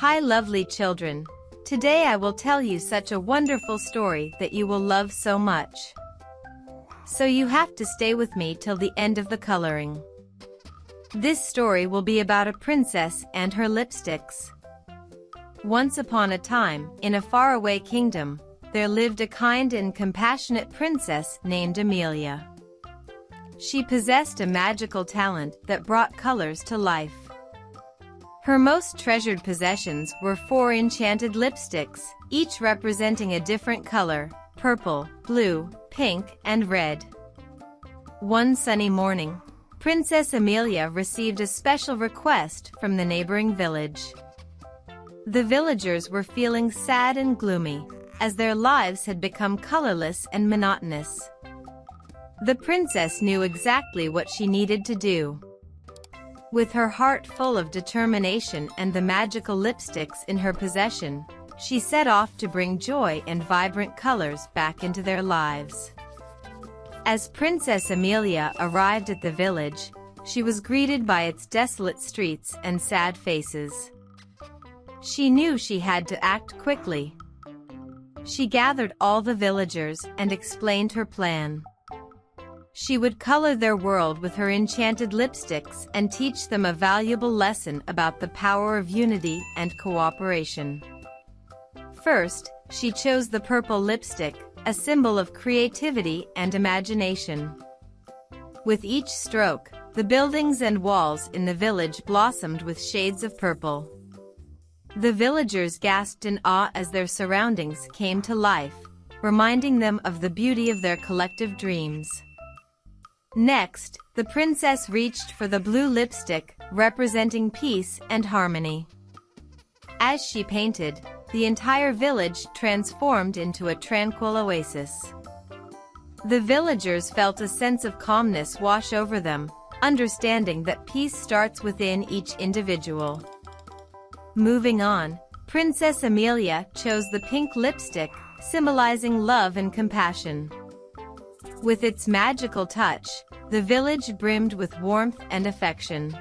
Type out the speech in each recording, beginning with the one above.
Hi lovely children. Today I will tell you such a wonderful story that you will love so much. So you have to stay with me till the end of the coloring. This story will be about a princess and her lipsticks. Once upon a time, in a faraway kingdom, there lived a kind and compassionate princess named Amelia. She possessed a magical talent that brought colors to life. Her most treasured possessions were 4 enchanted lipsticks, each representing a different color: purple, blue, pink, and red. One sunny morning, Princess Amelia received a special request from the neighboring village. The villagers were feeling sad and gloomy, as their lives had become colorless and monotonous. The princess knew exactly what she needed to do. With her heart full of determination and the magical lipsticks in her possession, she set off to bring joy and vibrant colors back into their lives. As Princess Amelia arrived at the village, she was greeted by its desolate streets and sad faces. She knew she had to act quickly. She gathered all the villagers and explained her plan. She would color their world with her enchanted lipsticks and teach them a valuable lesson about the power of unity and cooperation. First, she chose the purple lipstick, a symbol of creativity and imagination. With each stroke, the buildings and walls in the village blossomed with shades of purple. The villagers gasped in awe as their surroundings came to life, reminding them of the beauty of their collective dreams. Next, the princess reached for the blue lipstick, representing peace and harmony. As she painted, the entire village transformed into a tranquil oasis. The villagers felt a sense of calmness wash over them, understanding that peace starts within each individual. Moving on, Princess Amelia chose the pink lipstick, symbolizing love and compassion. With its magical touch, the village brimmed with warmth and affection.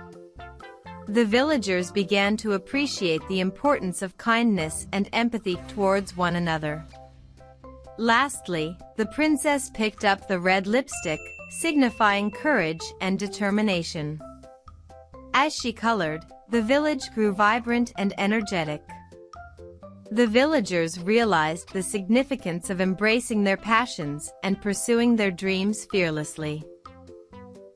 The villagers began to appreciate the importance of kindness and empathy towards one another. Lastly, the princess picked up the red lipstick, signifying courage and determination. As she colored, the village grew vibrant and energetic. The villagers realized the significance of embracing their passions and pursuing their dreams fearlessly.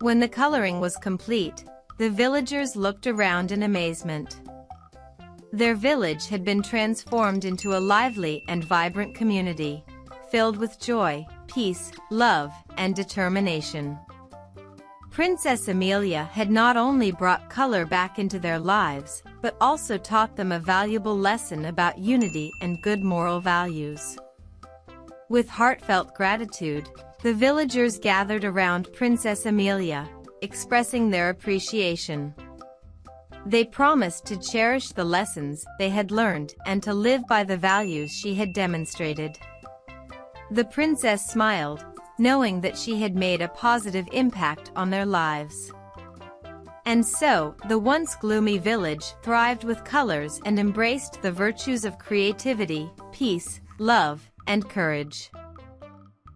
When the coloring was complete, the villagers looked around in amazement. Their village had been transformed into a lively and vibrant community, filled with joy, peace, love, and determination. Princess Amelia had not only brought color back into their lives, but also taught them a valuable lesson about unity and good moral values. With heartfelt gratitude, the villagers gathered around Princess Amelia, expressing their appreciation. They promised to cherish the lessons they had learned and to live by the values she had demonstrated. The princess smiled, knowing that she had made a positive impact on their lives. And so, the once gloomy village thrived with colors and embraced the virtues of creativity, peace, love, and courage.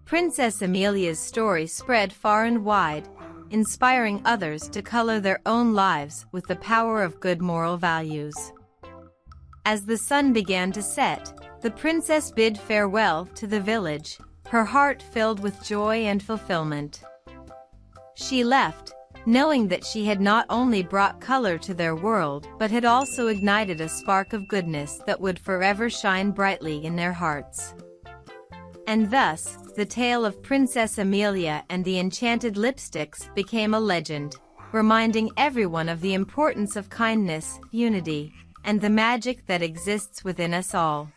Princess Amelia's story spread far and wide, inspiring others to color their own lives with the power of good moral values. As the sun began to set, the princess bid farewell to the village, her heart filled with joy and fulfillment. She left, knowing that she had not only brought color to their world but had also ignited a spark of goodness that would forever shine brightly in their hearts. And thus, the tale of Princess Amelia and the enchanted lipsticks became a legend, reminding everyone of the importance of kindness, unity, and the magic that exists within us all.